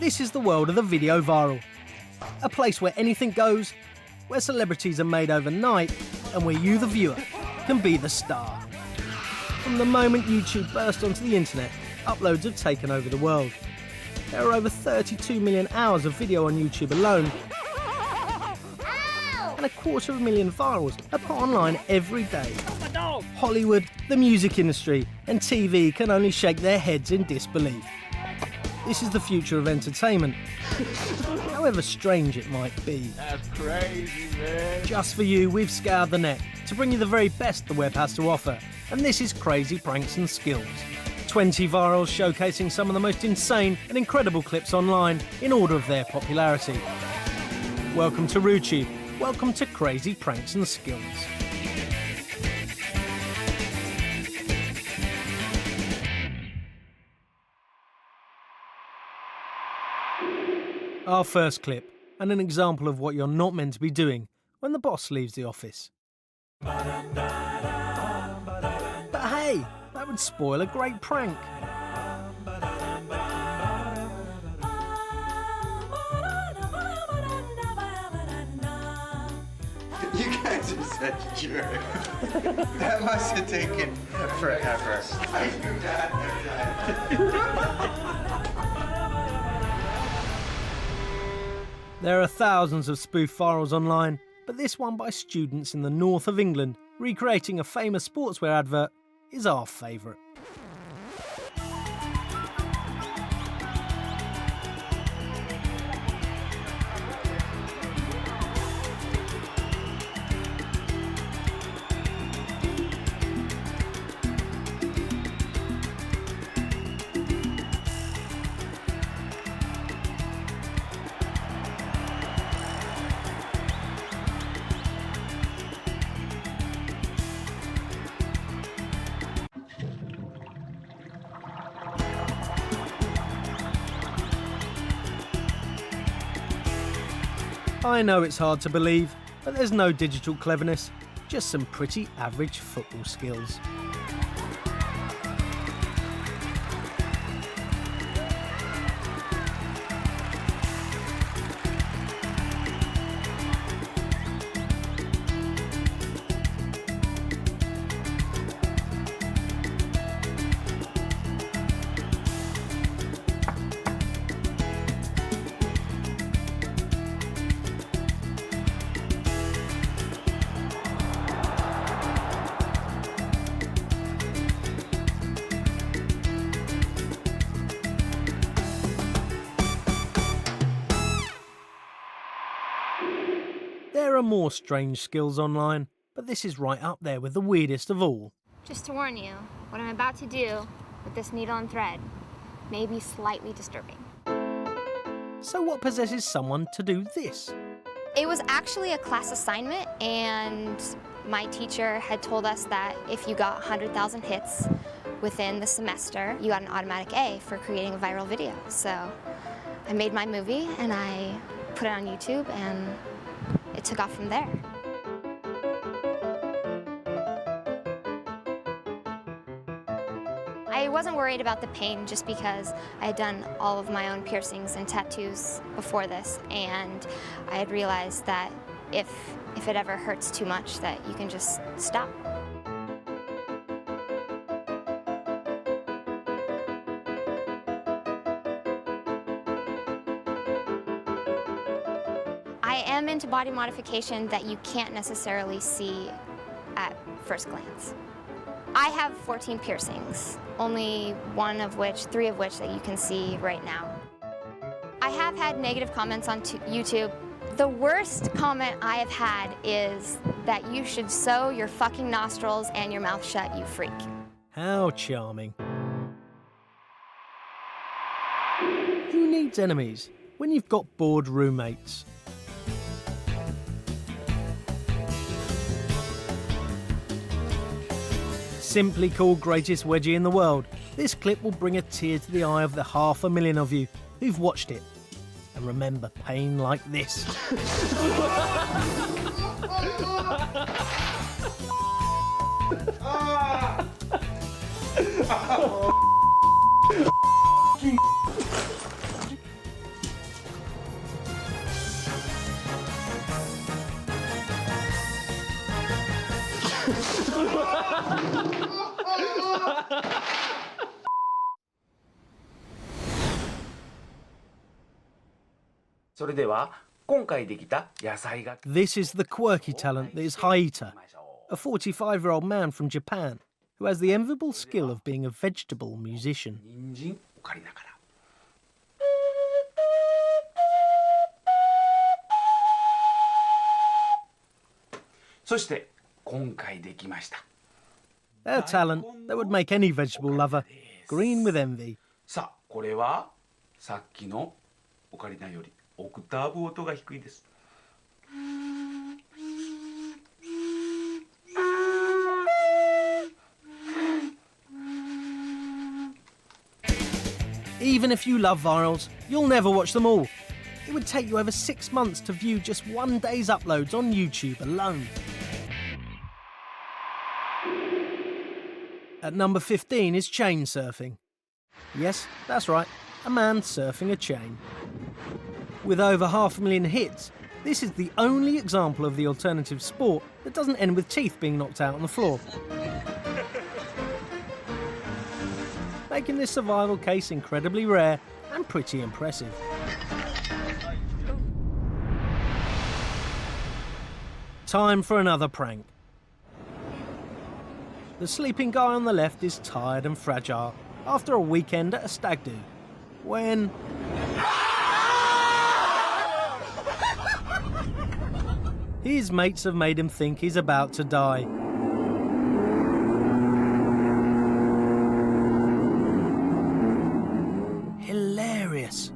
This is the world of the video viral. A place where anything goes, where celebrities are made overnight, and where you, the viewer, can be the star. From the moment YouTube burst onto the internet, uploads have taken over the world. There are over 32 million hours of video on YouTube alone, and 250,000 virals are put online every day. Hollywood, the music industry, and TV can only shake their heads in disbelief. This is the future of entertainment, however strange it might be. That's crazy, man. Just for you, we've scoured the net to bring you the very best the web has to offer, and this is Crazy Pranks and Skills. 20 virals showcasing some of the most insane and incredible clips online in order of their popularity. Welcome to Ruchi. Welcome to Crazy Pranks and Skills. Our first clip, and an example of what you're not meant to be doing when the boss leaves the office. But hey, that would spoil a great prank. You guys are such jerks. That must have taken forever. There are thousands of spoof virals online, but this one by students in the north of England recreating a famous sportswear advert is our favourite. I know it's hard to believe, but there's no digital cleverness, just some pretty average football skills. There are more strange skills online, but this is right up there with the weirdest of all. Just to warn you, what I'm about to do with this needle and thread may be slightly disturbing. So what possesses someone to do this? It was actually a class assignment, and my teacher had told us that if you got 100,000 hits within the semester, you got an automatic A for creating a viral video. So I made my movie and I put it on YouTube, and it took off from there. I wasn't worried about the pain just because I had done all of my own piercings and tattoos before this, and I had realized that if it ever hurts too much, that you can just stop. I am into body modification that you can't necessarily see at first glance. I have 14 piercings, only three of which that you can see right now. I have had negative comments on YouTube. The worst comment I have had is that you should sew your fucking nostrils and your mouth shut, you freak. How charming. Who needs enemies when you've got bored roommates? Simply called greatest wedgie in the world, this clip will bring a tear to the eye of the 500,000 of you who've watched it. And remember pain like this. それでは今回できた野菜が This is the quirky talent that is Haita, a 45-year-old man from Japan who has the enviable skill of being a vegetable musician. 人参オカリナから そして今回できました A talent that would make any vegetable lover green with envy. さあこれはさっきのオカリナよりオクターブ音が低いです Even if you love virals, you'll never watch them all. It would take you over 6 months to view just one day's uploads on YouTube alone. At number 15 is chain surfing. Yes, that's right, a man surfing a chain. With over 500,000 hits, this is the only example of the alternative sport that doesn't end with teeth being knocked out on the floor. Making this survival case incredibly rare and pretty impressive. Time for another prank. The sleeping guy on the left is tired and fragile after a weekend at a stag do, when his mates have made him think he's about to die. Hilarious.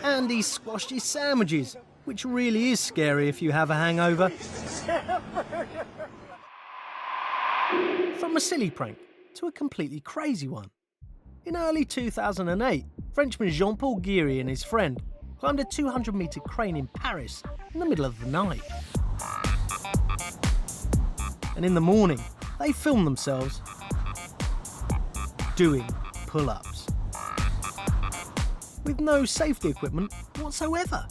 And he squashed his sandwiches, which really is scary if you have a hangover. From a silly prank to a completely crazy one. In early 2008, Frenchman Jean-Paul Guéry and his friend climbed a 200-metre crane in Paris in the middle of the night. And in the morning, they filmed themselves doing pull-ups with no safety equipment whatsoever.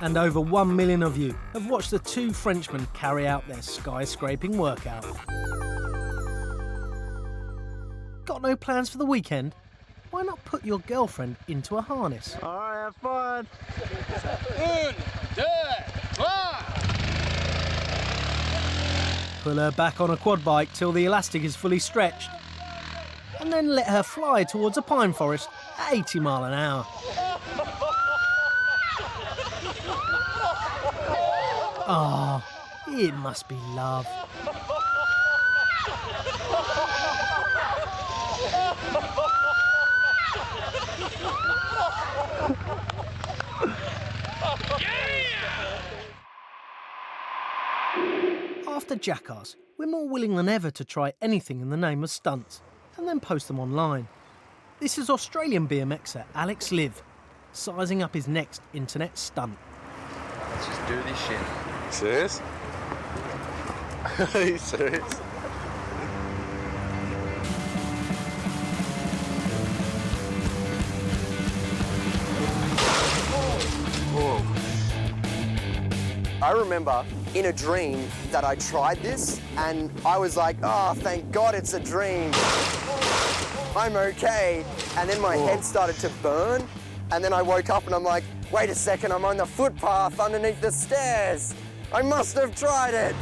And over 1 million of you have watched the two Frenchmen carry out their skyscraping workout. Got no plans for the weekend? Why not put your girlfriend into a harness? All right, have fun. Pull her back on a quad bike till the elastic is fully stretched, and then let her fly towards a pine forest at 80 miles an hour. Ah, oh, it must be love. After Jackass, we're more willing than ever to try anything in the name of stunts and then post them online. This is Australian BMXer Alex Liv, sizing up his next internet stunt. Let's just do this shit. Serious? Are you serious? I remember in a dream that I tried this and I was like, oh, thank God it's a dream. I'm okay. And then my head started to burn. And then I woke up and I'm like, wait a second, I'm on the footpath underneath the stairs. I must have tried it.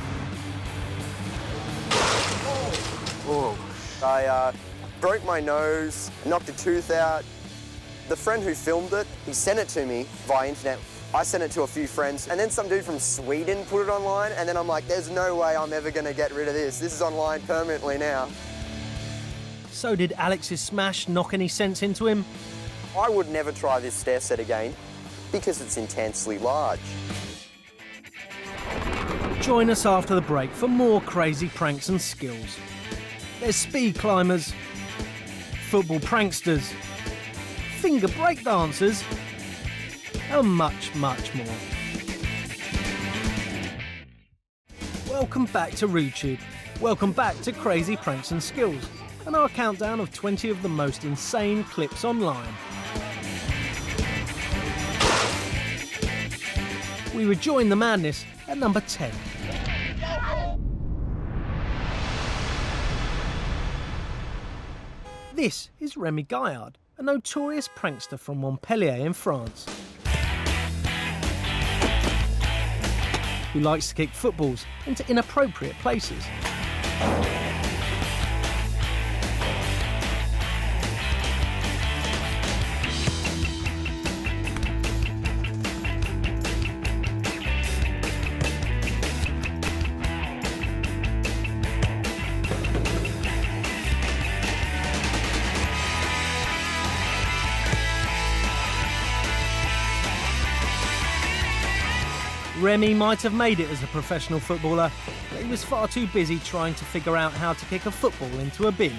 I broke my nose, knocked a tooth out. The friend who filmed it, he sent it to me via internet. I sent it to a few friends, and then some dude from Sweden put it online, and then I'm like, there's no way I'm ever gonna get rid of this. This is online permanently now. So did Alex's smash knock any sense into him? I would never try this stair set again because it's intensely large. Join us after the break for more crazy pranks and skills. There's speed climbers, football pranksters, finger break dancers, and much, much more. Welcome back to RooTube. Welcome back to Crazy Pranks and Skills, and our countdown of 20 of the most insane clips online. We rejoin the madness at number 10. This is Remy Gaillard, a notorious prankster from Montpellier in France, who likes to kick footballs into inappropriate places. Remy might have made it as a professional footballer, but he was far too busy trying to figure out how to kick a football into a bin.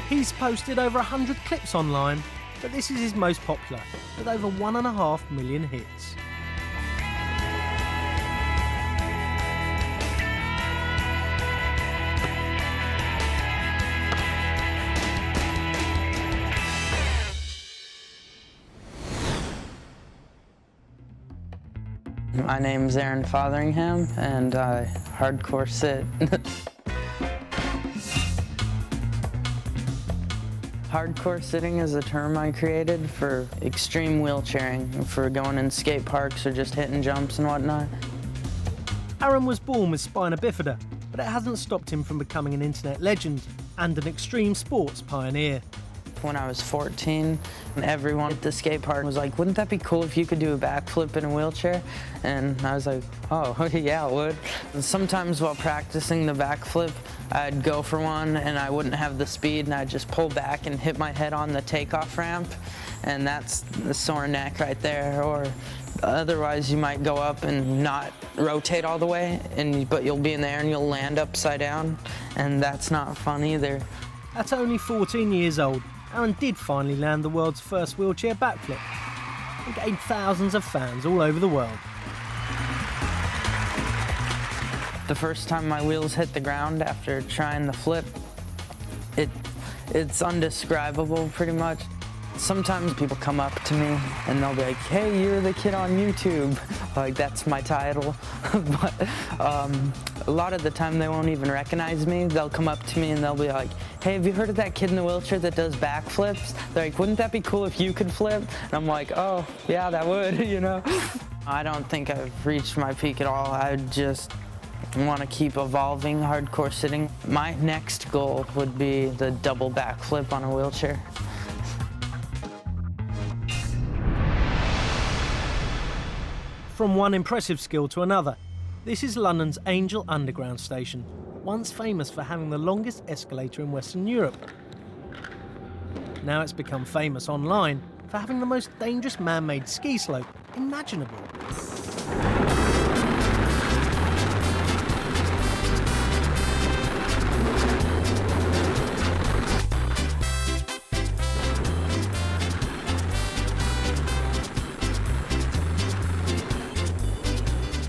He's posted over 100 clips online, but this is his most popular, with over 1.5 million hits. My name's Aaron Fotheringham, and I hardcore sit. Hardcore sitting is a term I created for extreme wheelchairing, for going in skate parks or just hitting jumps and whatnot. Aaron was born with spina bifida, but it hasn't stopped him from becoming an internet legend and an extreme sports pioneer. When I was 14, everyone at the skate park was like, wouldn't that be cool if you could do a backflip in a wheelchair? And I was like, oh, yeah, it would. And sometimes while practicing the backflip, I'd go for one and I wouldn't have the speed and I'd just pull back and hit my head on the takeoff ramp. And that's the sore neck right there. Or otherwise you might go up and not rotate all the way, but you'll be in the air and you'll land upside down. And that's not fun either. At only 14 years old, Aaron did finally land the world's first wheelchair backflip and gained thousands of fans all over the world. The first time my wheels hit the ground after trying the flip, it's undescribable pretty much. Sometimes people come up to me and they'll be like, hey, you're the kid on YouTube. Like, that's my title. But a lot of the time they won't even recognize me. They'll come up to me and they'll be like, hey, have you heard of that kid in the wheelchair that does backflips? They're like, wouldn't that be cool if you could flip? And I'm like, oh, yeah, that would, you know? I don't think I've reached my peak at all. I just want to keep evolving hardcore sitting. My next goal would be the double backflip on a wheelchair. From one impressive skill to another, this is London's Angel Underground station, once famous for having the longest escalator in Western Europe. Now it's become famous online for having the most dangerous man-made ski slope imaginable.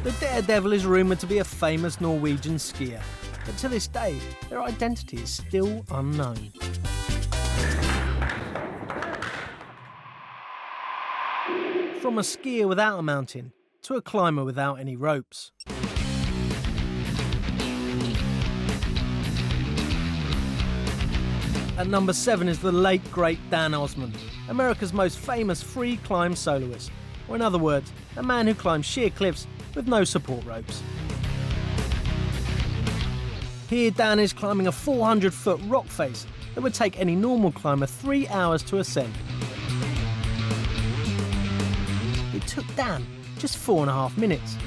The Daredevil is rumoured to be a famous Norwegian skier, but to this day, their identity is still unknown. From a skier without a mountain to a climber without any ropes. At number 7 is the late great Dan Osmond, America's most famous free climb soloist, or in other words, a man who climbs sheer cliffs with no support ropes. Here Dan is climbing a 400-foot rock face that would take any normal climber 3 hours to ascend. It took Dan just 4.5 minutes.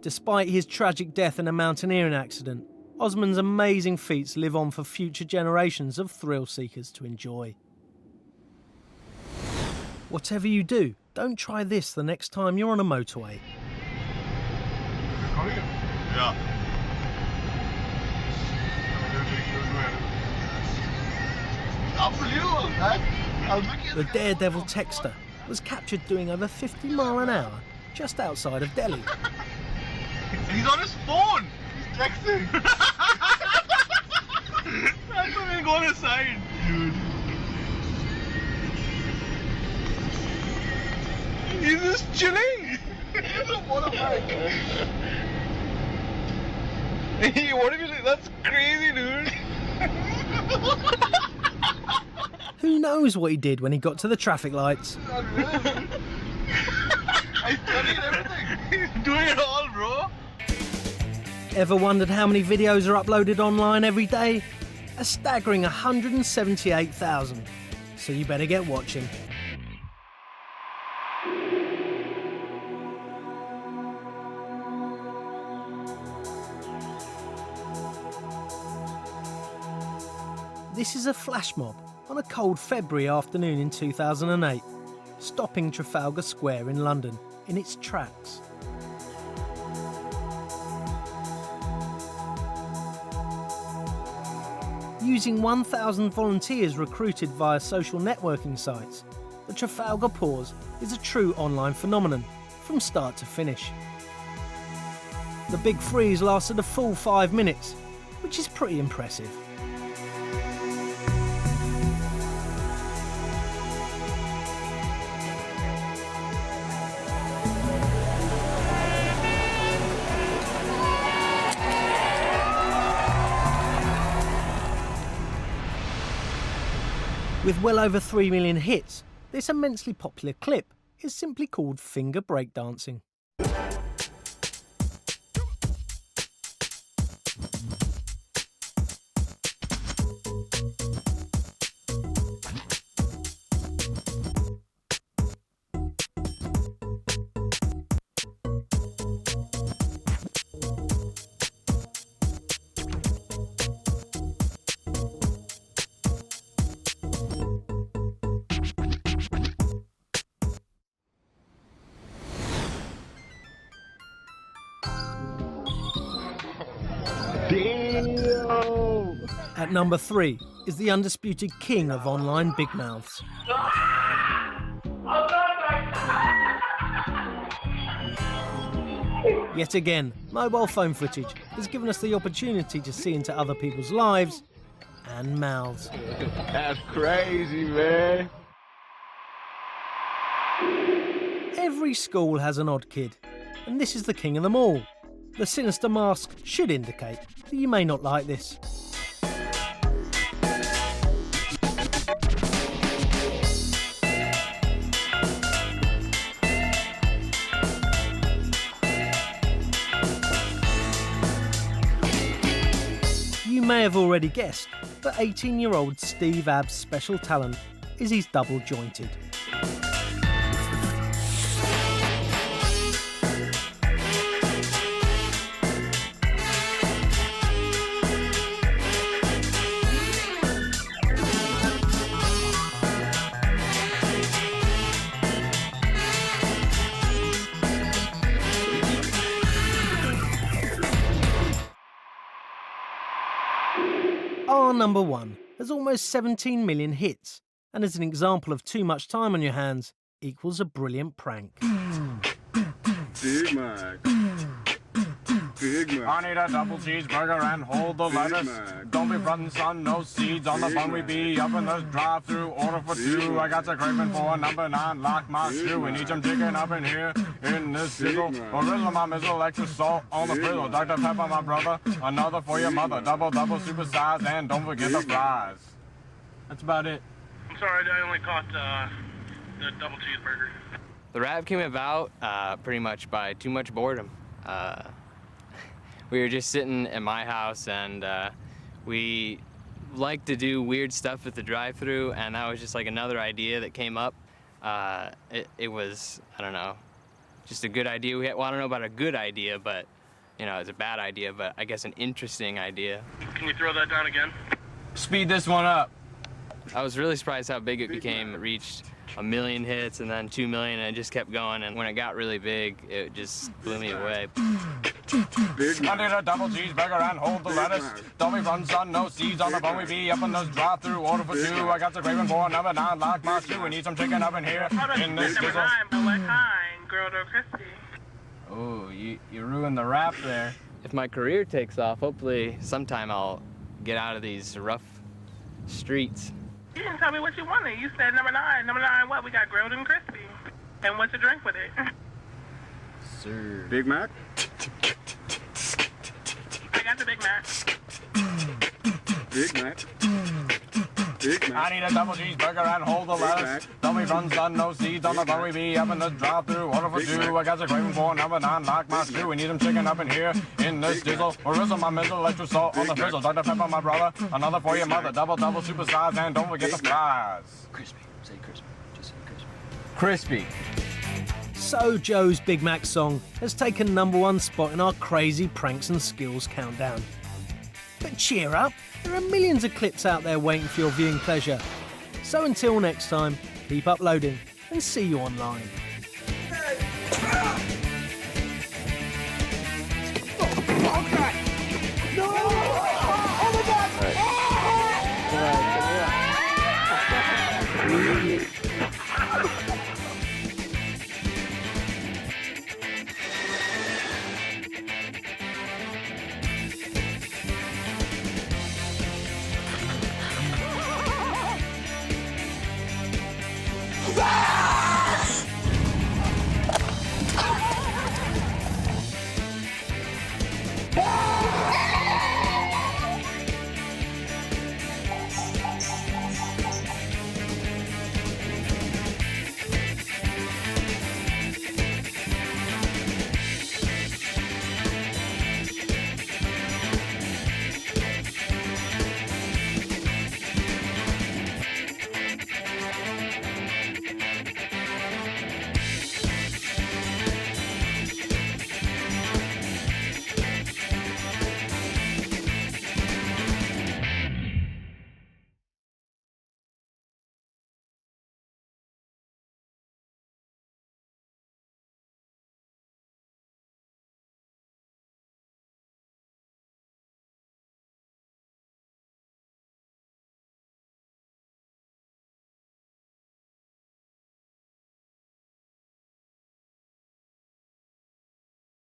Despite his tragic death in a mountaineering accident, Osman's amazing feats live on for future generations of thrill seekers to enjoy. Whatever you do, don't try this the next time you're on a motorway. Yeah. Unbelievable, man. The daredevil texter was captured doing over 50 miles an hour just outside of Delhi. He's on his phone. He's texting. That's why we go on his side, dude. He's just chilling. He's a motorbike. Hey, what if you say? That's crazy, dude. Who knows what he did when he got to the traffic lights? I studied everything. He's doing it all, bro. Ever wondered how many videos are uploaded online every day? A staggering 178,000. So you better get watching. This is a flash mob on a cold February afternoon in 2008, stopping Trafalgar Square in London in its tracks. Using 1,000 volunteers recruited via social networking sites, the Trafalgar Pause is a true online phenomenon from start to finish. The big freeze lasted a full 5 minutes, which is pretty impressive. With well over 3 million hits, this immensely popular clip is simply called finger breakdancing. At number 3 is the undisputed king of online big mouths. Yet again, mobile phone footage has given us the opportunity to see into other people's lives and mouths. That's crazy, man. Every school has an odd kid, and this is the king of them all. The sinister mask should indicate that you may not like this. You may have already guessed, but 18-year-old Steve Abb's special talent is he's double jointed. Our number 1 has almost 17 million hits, and as an example of too much time on your hands equals a brilliant prank. Big Mac. Big Mac. I need a double cheeseburger and hold the lettuce. Mac. Don't be frontin', son, no seeds on the bun. We be up in the drive-through, order for two. I got the craving for a number 9, lock my shoe. We need some chicken up in here, in this sizzle. Or rizzle my mizzle, extra salt on the frizzle. Dr. Pepper, my brother, another for your mother. Double, super size, and don't forget the fries. That's about it. I'm sorry, I only caught the double cheeseburger. The rap came about pretty much by too much boredom. We were just sitting at my house, and we like to do weird stuff at the drive-thru, and that was just like another idea that came up. It was, I don't know, just a good idea. Well, I don't know about a good idea, but you know, it's a bad idea, but I guess an interesting idea. Can you throw that down again? Speed this one up. I was really surprised how big it became. It reached 1 million hits and then 2 million, and it just kept going. And when it got really big, it just blew me away. I need a double cheeseburger and hold the lettuce. Don't be run, son, no seeds on the bone. We be up in this drive-through, order for two. I got the craving for a number 9, like my shoe. We need some chicken up in here. In this Number sizzle. 9, but what kind? Grilled or crispy? Oh, you ruined the rap there. If my career takes off, hopefully sometime I'll get out of these rough streets. You didn't tell me what you wanted. You said number 9. Number 9 what? We got grilled and crispy. And what to drink with it? Sir. Big Mac? I got the Big Mac. Big Mac. Big Mac. I need a double cheeseburger and hold the lettuce. Don't be run, son, no seeds on the bone. We be up in this drive-through, order for two. I got the craving for a number 9, like my shoe. We need some chicken up in here, in this dizzle. Or rizzle my mizzle, extra salt on the frizzle. Dr. Pepper, my brother, another for your mother. Double, super size, and don't forget the fries. Crispy. Say crispy. Just say Crispy. crispy. So Joe's Big Mac song has taken #1 spot in our crazy pranks and skills countdown. But cheer up, there are millions of clips out there waiting for your viewing pleasure. So until next time, keep uploading and see you online.